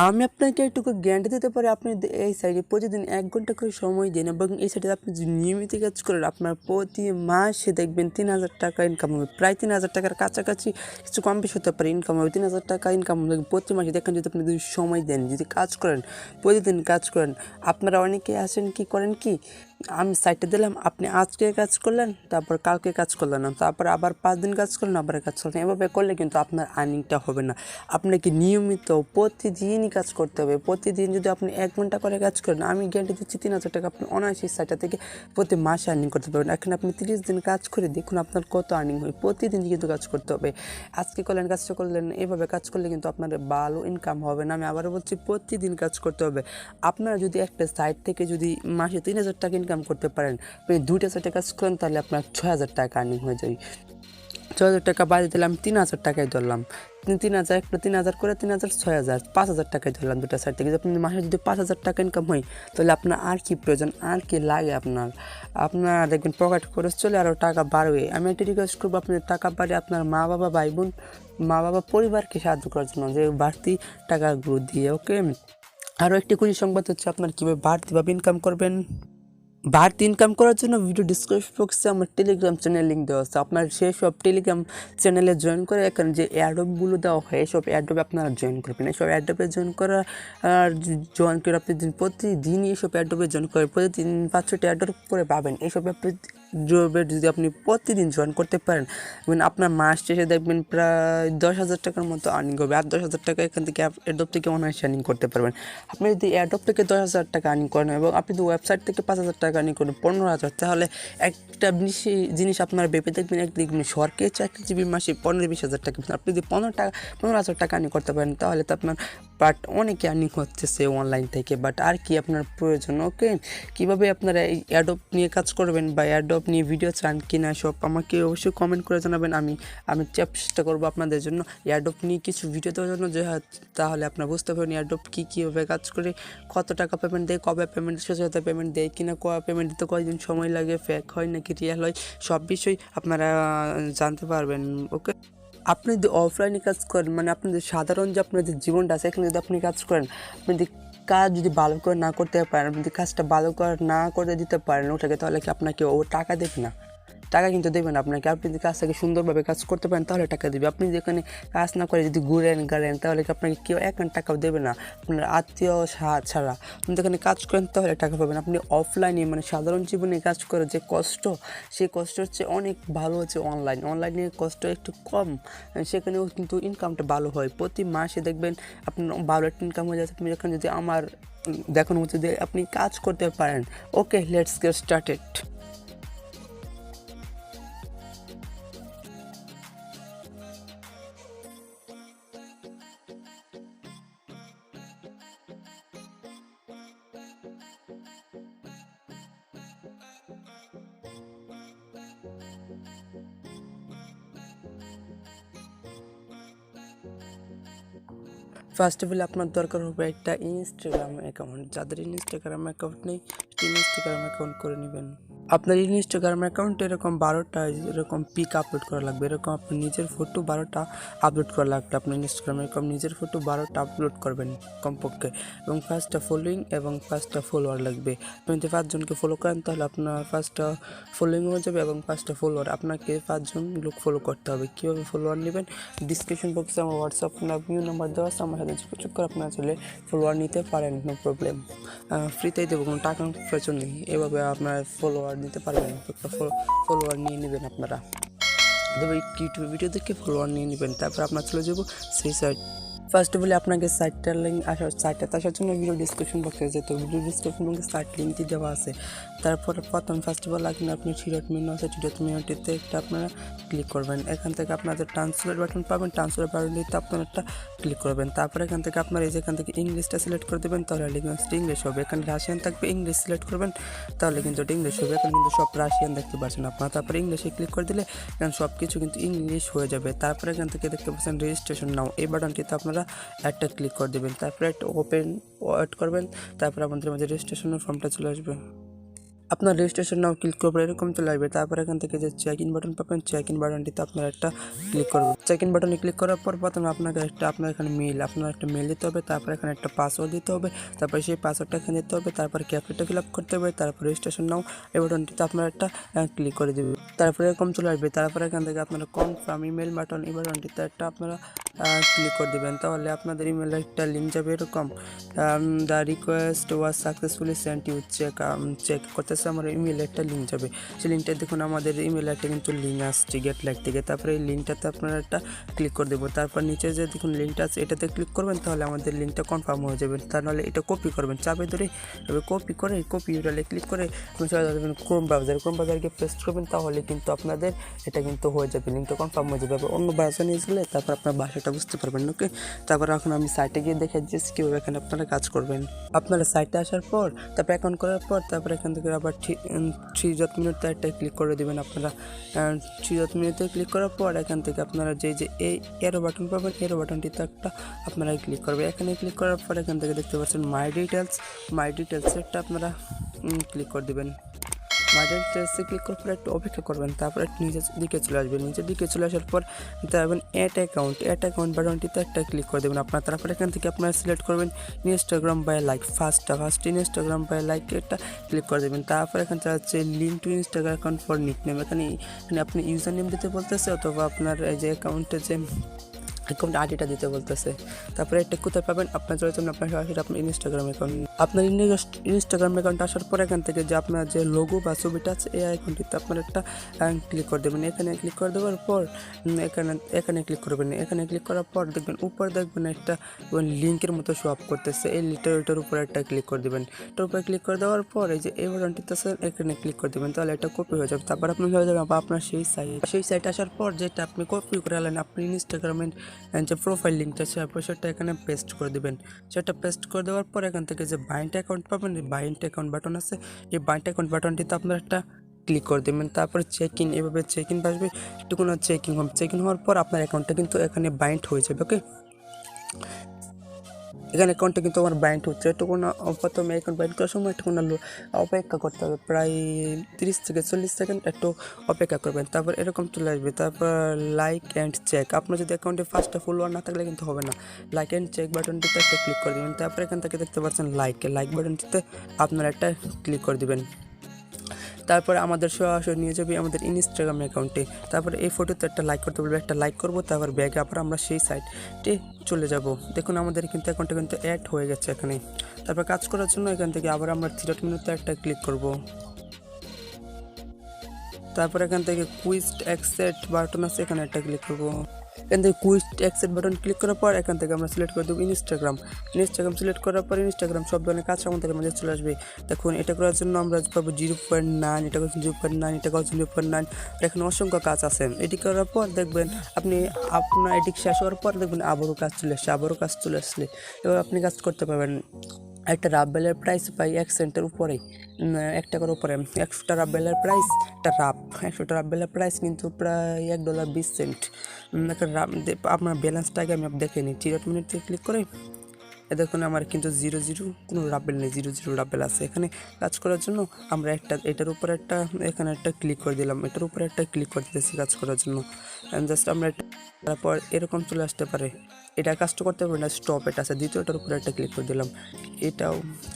আমি আপনাকে একটুকু গ্যারান্টি দিতে পারি, আপনি এই সাইডে প্রতিদিন 1 ঘন্টা করে সময় দিন এবং এই সাইডে আপনি যদি নিয়মিত কাজ করেন, আপনার প্রতি মাসে দেখবেন 3,000 টাকা ইনকাম হবে। প্রায় 3,000 টাকার কাছাকাছি, কিছু কম বেশি হতে পারে, ইনকাম হবে। 3,000 টাকা ইনকাম হবে প্রতি মাসে। দেখেন, যদি আপনি যদি সময় দেন, যদি কাজ করেন, প্রতিদিন কাজ করেন। আপনারা অনেকে আসেন কি করেন কি, আমি সাইটে দিলাম, আপনি আজকে কাজ করলেন, তারপর কালকে কাজ করলেন না, তারপর আবার 5 দিন কাজ করলেন, আবার কাজ করলেন। এভাবে করলে কিন্তু আপনার আর্নিংটা হবে না। আপনাকে নিয়মিত প্রতিদিনই কাজ করতে হবে। প্রতিদিন যদি আপনি 1 ঘন্টা করে কাজ করেন, আমি গ্যারান্টি দিচ্ছি 3,000 টাকা আপনি অনায়াসে সাইটটা থেকে প্রতি মাসে আর্নিং করতে পারবেন। এখন আপনি 30 দিন কাজ করে দেখুন আপনার কত আর্নিং হয়। প্রতিদিন কিন্তু কাজ করতে হবে। আজকে করলেন, কাজটা করলেন, এভাবে কাজ করলে কিন্তু আপনার ভালো ইনকাম হবে না। আমি আবারও বলছি, প্রতিদিন কাজ করতে হবে। আপনারা যদি একটা সাইট থেকে যদি মাসে 3,000 টাকা ইনকাম করতে পারেন, আপনি 2টা সাইটে কাজ করেন, তাহলে আপনার 6,000 টাকা আর্নিং হয়ে যাবে। 6,000 টাকা বাদে দিলাম, 3,000 টাকায় ধরলাম। 3,000 একটা 3,000 করে 3,000 6,000 5,000 টাকায় ধরলাম দুটা সাইড থেকে। আপনি মাসে যদি 5,000 টাকা ইনকাম হয়, তাহলে আপনার আর কি প্রয়োজন, আর কি লাগে আপনার দেখবেন পকেট খরচ চলে, আরও টাকা বাড়বে। আমি একটা রিকোয়েস্ট করবো, আপনার টাকা বাড়ে আপনার মা বাবা, ভাই বোন, মা বাবা, পরিবারকে সাহায্য করার জন্য, যে বাড়তি টাকাগুলো দিয়ে। ওকে, আরও একটি খুশি সংবাদ হচ্ছে, আপনার কীভাবে বাড়তিভাবে ইনকাম করবেন। বাড়তি ইনকাম করার জন্য ভিডিও ডিসক্রিপশন বক্সে আমার টেলিগ্রাম চ্যানেল লিঙ্ক দেওয়া আছে। আপনার সেই সব টেলিগ্রাম চ্যানেলে জয়েন করে এখানে যে অ্যাডোবগুলো দেওয়া হয়, এইসব অ্যাডোবে আপনারা জয়েন করবেন। এইসব অ্যাডোবে জয়েন করা জয়েন করে আপনি প্রতিদিনই এইসব অ্যাডোবে জয়েন করে প্রতিদিন 5-6টি অ্যাডোর করে পাবেন। এইসব অ্যাডোবে যদি আপনি প্রতিদিন জয়েন করতে পারেন, এবং আপনার মাস শেষে দেখবেন প্রায় 10,000 টাকার মতো আর্নিং হবে। আর 10,000 টাকা এখান থেকে অ্যাডোব থেকে অনায়াসে আর্নিং করতে পারবেন। আপনি যদি অ্যাডোব থেকে 10,000 টাকা আর্নিং করেন এবং আপনি যদি ওয়েবসাইট থেকে 5,000 টাকা আর্নিং করেন, 15,000, তাহলে একটা জিনিস আপনার ভেবে দেখবেন, একদিন সরকারি চাকরিজীবী মাসে 15-20,000 টাকা। আপনি যদি 15,000 টাকা আর্নিং করতে পারেন, তাহলে তো আপনার অনেকে আর্নিং হচ্ছে অনলাইন থেকে। বাট আর কি আপনার প্রয়োজন। ওকে, কীভাবে আপনারা এই অ্যাডোব নিয়ে কাজ করবেন বা অ্যাডোব নিয়ে ভিডিও চান কিনা, সব আমাকে অবশ্যই কমেন্ট করে জানাবেন। আমি চেষ্টা করবো আপনাদের জন্য অ্যাডোব নিয়ে কিছু ভিডিও দেওয়ার জন্য, যে তাহলে আপনারা বুঝতে পারবেন অ্যাডোব কীভাবে কাজ করে, কত টাকা পেমেন্ট দেয়, কবে পেমেন্ট শেষ হতে পেমেন্ট দেয় কিনা, পেমেন্ট দিতে কয়দিন সময় লাগে, ফেক হয় নাকি রিয়েল হয়, সব বিষয় আপনারা জানতে পারবেন। ওকে, আপনি যদি অফলাইনে কাজ করেন, মানে আপনাদের সাধারণ যে আপনাদের জীবনটা আছে, এখানে যদি আপনি কাজ করেন, আপনি যদি কাজ যদি ভালো করে না করতে পারেন, আপনি যদি কাজটা ভালো করে না করে দিতে পারেন ওটাকে, তাহলে কি আপনাকে ও টাকা দেবে না? টাকা কিন্তু দেবেন আপনাকে। আপনি যদি কাজটাকে সুন্দরভাবে কাজ করতে পারেন, তাহলে টাকা দেবে। আপনি যেখানে কাজ না করে যদি ঘুরেন গাড়েন, তাহলে কি আপনাকে কেউ 1 টাকাও দেবে না, আপনার আত্মীয় ছাড়া। আপনি যেখানে কাজ করেন, তাহলে টাকা পাবেন। আপনি অফলাইনে, মানে সাধারণ জীবনে কাজ করে যে কষ্ট, সেই কষ্ট হচ্ছে অনেক ভালো হচ্ছে অনলাইনে কষ্ট একটু কম, সেখানেও কিন্তু ইনকামটা ভালো হয়। প্রতি মাসে দেখবেন আপনার ভালো একটা ইনকাম হয়ে যাচ্ছে। আপনি যখন যদি আমার দেখানো হচ্ছে যে আপনি কাজ করতে পারেন। Okay, let's get started. First of all আপনার দরকার হবে একটা ইনস্টাগ্রাম অ্যাকাউন্ট। যাদের ইনস্টাগ্রাম অ্যাকাউন্ট নেই, ইনস্টাগ্রাম অ্যাকাউন্ট করে নেবেন। আপনার ইনস্টাগ্রাম অ্যাকাউন্টে এরকম 12টা এরকম পিক আপলোড করা লাগবে। এরকম আপনার নিজের ফটো 12টা আপলোড করা লাগবে। আপনার ইনস্টাগ্রামে এরকম নিজের ফটো 12টা আপলোড করবেন কমপক্ষে, এবং 5টা ফলোয়িং এবং 5টা ফলোয়ার লাগবে। আপনি যদি 5 জনকে ফলো করেন, তাহলে আপনার 5টা ফলোয়িং হয়ে যাবে এবং 5টা ফলোয়ার। আপনাকে 5 জন লোক ফলো করতে হবে। কীভাবে ফলোয়ার নেবেন, ডিসক্রিপশন বক্সে আমার হোয়াটসঅ্যাপ নাম্বার দেওয়া আছে, আমার সাথে যোগাযোগ করে আপনারা চলে ফলোয়ার নিতে পারেন, নো প্রবলেম। ফ্রিতেই দেবো, কোনো টাকা প্রয়োজন নেই। এভাবে আপনার ফলোয়ার নিতে পারবেন। একটা ফলোয়ার নিয়ে নেবেন আপনারা, তবে ইউটিউবে ভিডিও দেখে ফলোয়ার নিয়ে নেবেন। তারপর আপনার চলে যাবো সেই সাইট। ফার্স্ট অফ অল আপনাকে সাইটটার লিঙ্ক সাইটটাতে আসার জন্য ভিডিও ডিসক্রিপশন বক্সে যেতে হবে। ভিডিও ডিসক্রিপশন বক্সে সাইট লিঙ্কটি দেওয়া আছে। তারপর ফার্স্ট অফ অল লাগবে আপনি থ্রি মেনু আছে, থ্রি মেনুটিতে একটা আপনারা ক্লিক করবেন। এখান থেকে আপনাদের ট্রান্সলেট বাটন পাবেন, ট্রান্সলেট বাটনটিতে আপনারা একটা ক্লিক করবেন। তারপর এখান থেকে আপনারা যেখান থেকে ইংলিশটা সিলেক্ট করে দেবেন, তাহলে ল্যাঙ্গুয়েজটি ইংলিশ হবে। এখানে রাশিয়ান থাকবে, ইংলিশ সিলেক্ট করবেন, তাহলে কিন্তু এটা ইংলিশ হবে। এখানে কিন্তু সব রাশিয়ান দেখতে পাচ্ছেন আপনারা। তারপরে ইংলিশে ক্লিক করে দিলে এখানে সব কিছু কিন্তু ইংলিশ হয়ে যাবে। তারপরে এখান থেকে দেখতে পাচ্ছেন রেজিস্ট্রেশন নাও, এই বাটনটিতে আপনারা একটা ক্লিক করে দেবেন। তারপরে একটা ওপেন ওয়েট করবেন, তারপরে আমাদের মাঝে রেজিস্ট্রেশনের ফর্মটা চলে আসবে। আপনার রেজিস্ট্রেশন নাও ক্লিক করবেন, এরকম চলে আসবে। তারপর এখান থেকে যে চেক ইন বাটন পাবেন, চেক ইন বাটনটিতে আপনারা একটা ক্লিক করবেন। চেক ইন বাটনে ক্লিক করার পর প্রথমে আপনার এখানে আপনার একটা মেল দিতে হবে, তারপর এখানে একটা পাসওয়ার্ড দিতে হবে, তারপর সেই পাসওয়ার্ডটা এখানে দিতে হবে, তারপর ক্যাপচাটা ফিল আপ করতে হবে, তারপর রেজিস্ট্রেশন নাও এই বাটনটিতে আপনারা একটা ক্লিক করে দেবেন। তারপরে এরকম চলে আসবে। তারপরে এখান থেকে আপনারা কনফার্ম ইমেল বাটন এই বাটনটিতে একটা আপনারা ক্লিক করে দেবেন। তাহলে আপনাদের ইমেলে একটা লিঙ্ক যাবে এরকম, the request was successfully sent you check করতেছে আমার ইমেলে একটা লিঙ্ক যাবে। সেই লিঙ্কটা দেখুন আমাদের ইমেলে একটা কিন্তু লিঙ্ক আসছে গেটলাইক থেকে। তারপরে এই লিঙ্কটাতে আপনারা একটা ক্লিক করে দেবো। তারপর নিচে যে দেখুন লিঙ্কটা আছে এটাতে ক্লিক করবেন, তাহলে আমাদের লিঙ্কটা কনফার্ম হয়ে যাবে। তাহলে এটা কপি করবেন, চাপে ধরে এবার কপি ইউআরএল ক্লিক করে চলে যাবেন ক্রোম ব্রাউজারকে পেস্ট করবেন, তাহলে কিন্তু আপনাদের এটা কিন্তু হয়ে যাবে, লিঙ্কটা কনফার্ম হয়ে যাবে। অন্য ব্রাউজার নিয়ে গেলে তারপর আপনার ভাষাটা বুঝতে পারবেন। ওকে, তারপর এখন আমি সাইটে গিয়ে দেখে দিচ্ছি কীভাবে এখানে আপনারা কাজ করবেন। আপনারা সাইটে আসার পর তারপর অ্যাকাউন্ট করার পর তারপর এখান থেকে আবার 3 মিনিট একটা ক্লিক করে দেবেন। আপনারা 3 মিনিটে ক্লিক করার পর এখান থেকে আপনারা যে এই এরো বাটন পাবেন, এরো বাটনটিতে একটা আপনারা ক্লিক করবেন। এখানে ক্লিক করার পর এখান থেকে দেখতে পাচ্ছেন মাই ডিটেলসটা আপনারা ক্লিক করে দেবেন। মাই ডিটেলসে ক্লিক করার পর একটু অপেক্ষা করবেন, তারপর একটু নিচের দিকে চলে আসবেন। নিচের দিকে চলে আসার পর দেবেন অ্যাড অ্যাকাউন্ট বাটনটিতে একটা ক্লিক করে দেবেন আপনার। তারপর এখান থেকে আপনারা সিলেক্ট করবেন Instagram by like, first Instagram by like এটা ক্লিক করে দেবেন। তারপর এখানে হচ্ছে link to Instagram account for nickname, এখানে আপনি ইউজার নেম দিতে বলতেছে অথবা আপনার এই যে অ্যাকাউন্টে যে অ্যাকাউন্ট আইডিটা দিতে বলতেছে। তারপরে এটা কোথায় পাবেন, আপনার চলে যাবেন আপনার সরাসরি আপনার ইনস্টাগ্রাম অ্যাকাউন্ট। আপনার ইনস্টাগ্রাম অ্যাকাউন্ট আসার পর এখান থেকে যে আপনার যে লোগো বা ছবিটা আছে এই আইকনটিতে আপনার একটা ক্লিক করে দেবেন। এখানে ক্লিক করে দেওয়ার পর এখানে ক্লিক করবেন। এখানে ক্লিক করার পর দেখবেন উপরে দেখবেন একটা লিঙ্কের মতো শো আপ করতেছে, এই লিটার উপরে একটা ক্লিক করে দেবেন। এটার উপরে ক্লিক করে দেওয়ার পর এই যে এই বাটনটিতে আছে এখানে ক্লিক করে দেবেন, তাহলে এটা কপি হয়ে যাবে। তারপর আপনি হয়ে যাবেন আপনার সেই সাইটে আসার পর যেটা আপনি কপি করে আনলেন আপনি ইনস্টাগ্রামের যে প্রোফাইল লিঙ্কটা আছে সেটা এখানে পেস্ট করে দেবেন। সেটা পেস্ট করে দেওয়ার পর এখান থেকে যে বাইন্ড অ্যাকাউন্ট পাবেন, এই বাইন্ড অ্যাকাউন্ট বাটন আছে, এই বাইন্ড অ্যাকাউন্ট বাটনটিতে আপনার একটা ক্লিক করে দেবেন। তারপরে চেক ইন, এভাবে চেক ইন আসবে, একটুকুন চেক ইন হওয়ার পর আপনার অ্যাকাউন্টটা কিন্তু এখানে বাইন্ড হয়ে যাবে। ওকে, এখানে অ্যাকাউন্টটা কিন্তু আমার বাইন্ড হচ্ছে। একটুকুন প্রথমে অ্যাকাউন্ট বাইন্ড করার সময় একটুকুন অপেক্ষা করতে হবে, প্রায় 30 থেকে 40 সেকেন্ড একটু অপেক্ষা করবেন। তারপর এরকম চলে আসবে। তারপর লাইক অ্যান্ড চেক, আপনার যদি অ্যাকাউন্টে ফার্স্টে ফলোয়ার না থাকলে কিন্তু হবে না। লাইক অ্যান্ড চেক বাটনটিতে একটা ক্লিক করে দেবেন। তারপর এখান থেকে দেখতে পাচ্ছেন লাইক বাটনটিতে আপনারা একটা ক্লিক করে দেবেন। তারপরে আমাদের সরাসরি নিয়ে যাবে আমাদের ইনস্টাগ্রাম অ্যাকাউন্টে। তারপরে এই ফটোতে একটা লাইক করতে বলবে, একটা লাইক করবো, তারপর ব্যাগে আবার আমরা সেই সাইটে চলে যাব। দেখুন আমাদের কিন্তু অ্যাকাউন্টটা কিন্তু অ্যাড হয়ে গেছে এখানে। তারপর কাজ করার জন্য এখান থেকে আবার আমরা 3 মিনিটে একটা ক্লিক করব। তারপর এখান থেকে কুইক অ্যাকসেপ্ট বাটন আছে, এখানে একটা ক্লিক করবো। এখান থেকে কুইক অ্যাকসেপ্ট বাটন ক্লিক করার পর এখান থেকে আমরা সিলেক্ট করে দেবো ইনস্টাগ্রাম সিলেক্ট করার পর ইনস্টাগ্রাম সব ধরনের কাজ আমাদের মাঝে চলে আসবে। দেখুন এটা করার জন্য আমরা পাবো 0.9, এটা করছেন 0.9, এটা করছেন 0.9, এখানে অসংখ্য কাজ আছে। এটি করার পর দেখবেন আপনার এটি শেষ হওয়ার পর দেখবেন আবারও কাজ চলে আসলে এবার আপনি কাজ করতে পারবেন। একটা রাবেলের প্রাইস পাই 1 সেন্টের উপরেই, 1 টাকার উপরে। 100টা রাবেলের প্রাইস, একটা 100টা রাবেলের প্রাইস কিন্তু প্রায় $1.20। আপনার ব্যালেন্সটাকে আমি দেখে নিই। 3 মিনিটে ক্লিক করে দেখুন আমার কিন্তু 0 কোনো রাবেল নেই, 0 রাবেল আছে। এখানে কাজ করার জন্য আমরা এটার উপরে এখানে একটা ক্লিক করে দিলাম, এটার উপরে একটা ক্লিক করে দিতেছি কাজ করার জন্য। জাস্ট আমরা তারপর এরকম চলে আসতে পারে, এটা কাজটা করতে পারবে না। স্টপ এটা আছে, দ্বিতীয়টার উপরে একটা ক্লিক করে দিলাম,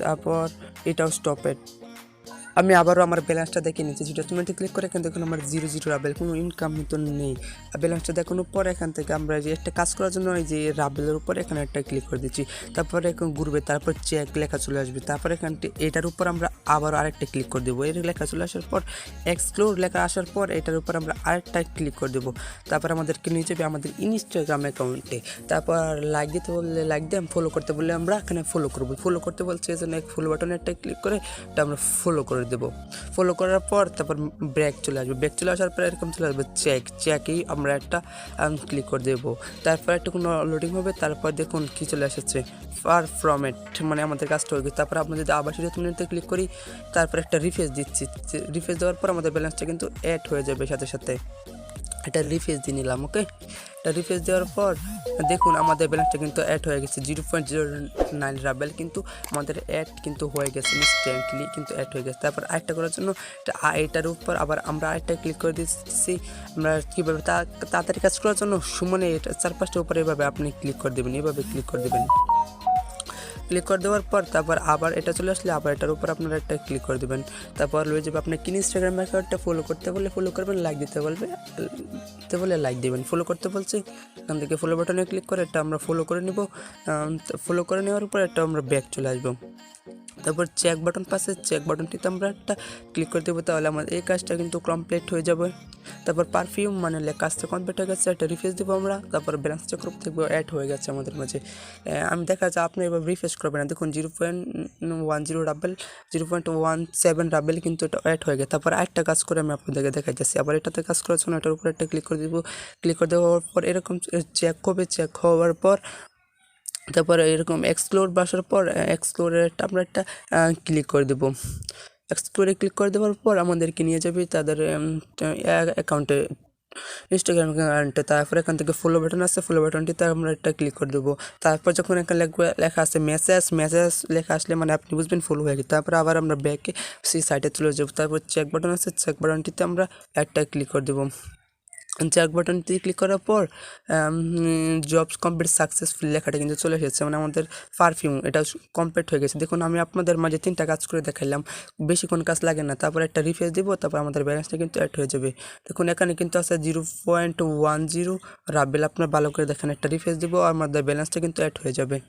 তারপর এটাও স্টপ এট। আমি আবারও আমার ব্যালেন্সটা দেখে নিচ্ছি। 0 মিনিটে ক্লিক করে এখান দেখুন আমার 0 রাবেল, কোনো ইনকাম কিন্তু নেই। ব্যালেন্সটা দেখানোর পর এখান থেকে আমরা যে একটা কাজ করার জন্য এই যে রাবেলের উপরে এখানে একটা ক্লিক করে দিচ্ছি। তারপরে এখন ঘুরবে, তারপর চেক লেখা চলে আসবে। তারপর এখানটি এটার উপর আমরা আবার আরেকটা ক্লিক করে দেবো। এর লেখা চলে আসার পর এক্সপ্লোর লেখা আসার পর এটার উপর আমরা আরেকটা ক্লিক করে দেবো। তারপর আমাদেরকে নিয়ে যাবে আমাদের ইনস্টাগ্রাম অ্যাকাউন্টে। তারপর লাইক দিতে বললে লাইক দেন, ফলো করতে বললে আমরা এখানে ফলো করবো। ফলো করতে বলছে এই জন্য ফলো বাটনে একটা ক্লিক করে এটা আমরা ফলো করে দেবো। ফলো করার পর তারপর ব্যাক চলে আসবে। ব্যাক চলে আসার পর এরকম চলে আসবে চেকেই আমরা একটা ক্লিক করে দেবো। তারপর একটু লোডিং হবে, তারপর দেখুন কি চলে এসেছে prement, মানে আমাদের কাজটা হয়ে গেছে। তারপর আমরা যদি আবার 0 মিনিটে ক্লিক করি, তারপর একটা রিফ্রেশ দিচ্ছি। রিফ্রেশ দেওয়ার পর আমাদের ব্যালেন্সটা কিন্তু অ্যাড হয়ে যাবে সাথে সাথে। এটা রিফ্রেশ দিয়ে নিলাম। ওকে, এটা রিফ্রেশ দেওয়ার পর দেখুন আমাদের ব্যালেন্সটা কিন্তু অ্যাড হয়ে গেছে 0.09 রাবেল, কিন্তু আমাদের অ্যাড কিন্তু হয়ে গেছে, ইনস্ট্যান্টলি কিন্তু অ্যাড হয়ে গেছে। তারপর আরেকটা করার জন্য এটার উপর আবার আমরা আরেকটা ক্লিক করে দিচ্ছি। আমরা কীভাবে তাড়াতাড়ি কাজ করার জন্য সুমনে এটা 4-5টার উপরে এভাবে আপনি ক্লিক করে দেবেন, এভাবে ক্লিক করে দেবেন। ক্লিক করে দেওয়ার পর তারপর আবার এটা চলে আসলে আবার এটার উপর আপনারা একটা ক্লিক করে দেবেন। তারপর হয়ে যাবে আপনার কিন ইনস্টাগ্রাম অ্যাকাউন্টটা ফলো করতে বললে ফলো করবেন, লাইক দিতে বলে লাইক দেবেন। ফলো করতে বলছি, এখান থেকে ফলো বাটনে ক্লিক করে এটা আমরা ফলো করে নেব। ফলো করে নেওয়ার পর একটা আমরা ব্যাক চলে আসবো। তারপর চেক বাটন পাশে চেক বাটনটিতে আমরা একটা ক্লিক করে দেবো, তাহলে আমাদের এই কাজটা কিন্তু কমপ্লিট হয়ে যাবে। তারপর পারফিউম মানে কাজটা কমপ্লিট হয়ে গেছে, একটা রিফ্রেশ দেবো আমরা। তারপর ব্যালেন্স চেক করতে দেখবো অ্যাড হয়ে গেছে আমাদের মাঝে। আমি দেখা যায় আপনি এবার রিফ্রেশ করবেন না, দেখুন 0.10 রাবেল 0.17 রাবেল কিন্তু এটা অ্যাড হয়ে গেছে। তারপর আরেকটা কাজ করে আমি আপনাদেরকে দেখাই যাচ্ছি। আবার এটাতে কাজ করার জন্য এটার উপরে একটা ক্লিক করে দেবো। ক্লিক করে দেওয়ার পর এরকম চেক হবে, চেক হওয়ার পর তারপরে এরকম এক্সপ্লোর বাসার পর এক্সপ্লোরের আমরা একটা ক্লিক করে দেবো। এক্সপ্লোরে ক্লিক করে দেওয়ার পর আমাদেরকে নিয়ে যাবে তাদের অ্যাকাউন্টে, ইনস্টাগ্রাম অ্যাকাউন্টে। তারপর এখান থেকে ফলো বাটন আছে, ফলো বাটনটিতে আমরা একটা ক্লিক করে দেবো। তারপর যখন এখানে লেখা আছে মেসেজ লেখা আসলে মানে আপনি বুঝবেন ফলো হয়ে গেছে। তারপরে আবার আমরা ব্যাকে সেই সাইটে চলে যাবো। তারপর চেক বাটন আছে, চেক বাটনটিতে আমরা একটা ক্লিক করে দেবো। চেক বাটনটি ক্লিক করার পর জবস কমপ্লিট সাকসেসফুল লেখাটা কিন্তু চলে এসেছে, মানে আমাদের পারফিউম এটা কমপ্লিট হয়ে গেছে। দেখুন আমি আপনাদের মাঝে 3টা কাজ করে দেখাইলাম, বেশিক্ষণ কাজ লাগে না। তারপর একটা রিফ্রেশ দিব, তারপর আমাদের ব্যালেন্সটা কিন্তু অ্যাড হয়ে যাবে। দেখুন এখানে কিন্তু আছে 0.10 রাবেল, আপনার ভালো করে দেখেন। একটা রিফ্রেশ দিব আর আমাদের ব্যালেন্সটা কিন্তু অ্যাড হয়ে যাবে।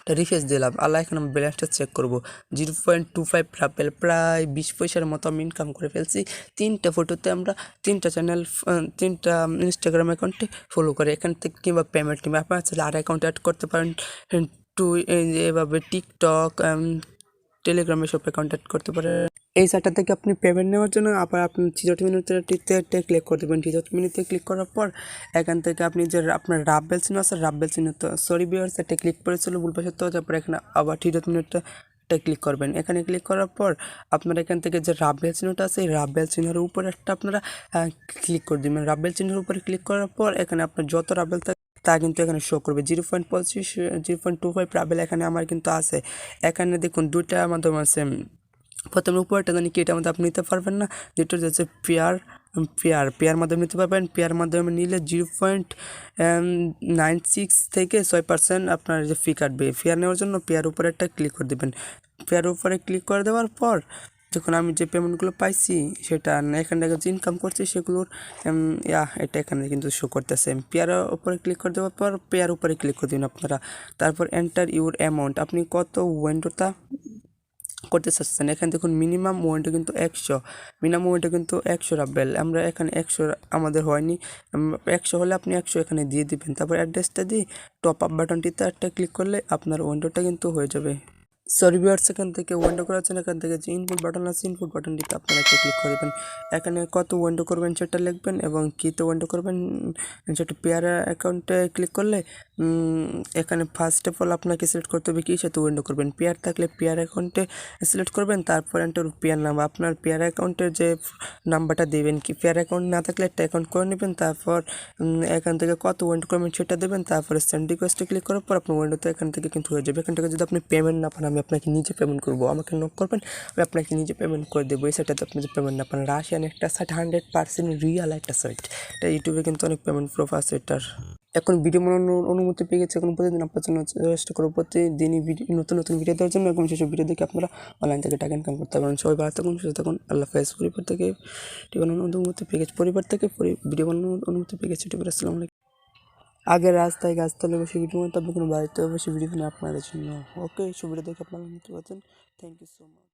এটা রিফ্রেশ দিলাম, আল্লাহ এখন আমি ব্যালেন্সটা চেক করবো। 0.25 রাবেল, প্রায় 20 পয়সার মতো আমি ইনকাম করে ফেলছি। 3টা ফটোতে আমরা 3টা চ্যানেল 3টা ইনস্টাগ্রাম অ্যাকাউন্টে ফলো করে এখান থেকে কিংবা পেমেন্ট কিংবা আপনার চাইলে আর অ্যাকাউন্ট অ্যাড করতে পারেন। এভাবে টিকটক, টেলিগ্রামে সব অ্যাকাউন্ট অ্যাড করতে পারেন। এই সাইটটা থেকে আপনি পেমেন্ট নেওয়ার জন্য আবার আপনি 3 মিনিটে ক্লিক করে দেবেন। 3 মিনিটে ক্লিক করার পর এখান থেকে আপনি যে আপনার রাবেল চিহ্ন আছে, রাবেল চিহ্ন তো সরি ভিউয়ার্স এটা ক্লিক করেছিল ভুলবশত। তারপর এখানে আবার 3 মিনিটটা ক্লিক করবেন। এখানে ক্লিক করার পর আপনারা এখান থেকে যে রাবেল চিহ্নটা আছে এই রাবেল চিহ্নের উপরে একটা আপনারা ক্লিক করে দেবেন। রাবেল চিহ্নের উপরে ক্লিক করার পর এখানে আপনার যত রাবেল তা কিন্তু এখানে শো করবে। 0.25 রাবেল এখানে আমার কিন্তু আছে। এখানে দেখুন 2টা মাধ্যম আছে। প্রথমে উপরটা জানি কি, এটার মধ্যে আপনি নিতে পারবেন না, যেটা হচ্ছে পেয়ার মাধ্যমে নিতে পারবেন। পেয়ার মাধ্যমে নিলে 0.96 থেকে 6% আপনার যে ফি কাটবে। পেয়ার নেওয়ার জন্য পেয়ার উপরে একটা ক্লিক করে দেবেন। পেয়ার উপরে ক্লিক করে দেওয়ার পর যখন আমি যে পেমেন্টগুলো পাইছি সেটা এখান থেকে যে ইনকাম করছি সেগুলোর এটা এখানে কিন্তু শো করতেছে। পেয়ারের উপরে ক্লিক করে দেওয়ার পর পেয়ার উপরে ক্লিক করে দিন আপনারা। তারপর এন্টার ইউর অ্যামাউন্ট, আপনি কত উইন্ডোটা করতে চাচ্ছেন। এখানে দেখুন মিনিমাম ওয়েন্টটা কিন্তু 100 রাবেল। আমরা এখানে 100 আমাদের হয়নি, 100 হলে আপনি 100 এখানে দিয়ে দিবেন। তারপর অ্যাড্রেসটা দিয়ে টপ আপ বাটনটিতে একটা ক্লিক করলে আপনার উইন্ডোটা কিন্তু হয়ে যাবে। সরি ভিউয়ার্স, এখান থেকে উইন্ডো করার জন্য এখান থেকে যে ইনপুট বাটন আছে ইনপুট বাটনটিতে আপনারা একটা ক্লিক করে দেবেন। এখানে কত উইন্ডো করবেন সেটা লিখবেন এবং কীতে উইন্ডো করবেন সেটা পেয়ার অ্যাকাউন্টে ক্লিক করলে এখানে ফার্স্ট অফ অল আপনাকে সিলেক্ট করতে হবে কি সাথে উইন্ডো করবেন। পেয়ার থাকলে পেয়ার অ্যাকাউন্টে সিলেক্ট করবেন, তারপর এন্টার পেয়ার নাম্বার, আপনার পেয়ার অ্যাকাউন্টের যে নাম্বারটা দেবেন। কি পেয়ার অ্যাকাউন্ট না থাকলে একটা অ্যাকাউন্ট করে নেবেন। তারপর এখান থেকে কত উইন্ডো করবেন সেটা দেবেন। তারপরে সেন্ড রিকোয়েস্টে ক্লিক করার পর আপনার উইন্ডোতে এখান থেকে কিন্তু হয়ে যাবে। এখান থেকে যদি আপনি পেমেন্ট না পান আমি আপনাকে নিজে পেমেন্ট করবো, আমাকে নক করবেন, আমি আপনাকে নিজে পেমেন্ট করে দেবো। এই সাইটটাতে আপনি যে পেমেন্ট না পান, রাশিয়ান একটা সাইট, 100% রিয়াল একটা সাইট। এটা ইউটিউবে কিন্তু অনেক পেমেন্ট প্রুফ আছে এটার। এখন ভিডিও বানানোর অনুমতি পেয়ে গেছে, এখন প্রতিদিন আপনার জন্য চেষ্টা করবো প্রতিদিনই নতুন ভিডিও দেওয়ার জন্য। এবং সেসব ভিডিও দেখে আপনারা অনলাইন থেকে টাকা ইনকাম করতে পারেন। সবাই ভালো থাকুন, সুস্থ থাকুন, আল্লাহ হাফেজ। পরিবার থেকে ভিডিও বানানোর অনুমতি পেয়ে গেছে, ভিডিও বানানোর অনুমতি পেয়ে গেছে ইউটিউবের। আসসালামু আলাইকুম। আগে রাস্তায় গাছতলে বসে ভিডিও বানাতে, কোনো বাড়িতে বসে ভিডিও বানাই আপনাদের জন্য। ওকে, সব ভিডিও দেখে আপনারা নিতে পারছেন। Thank you so much.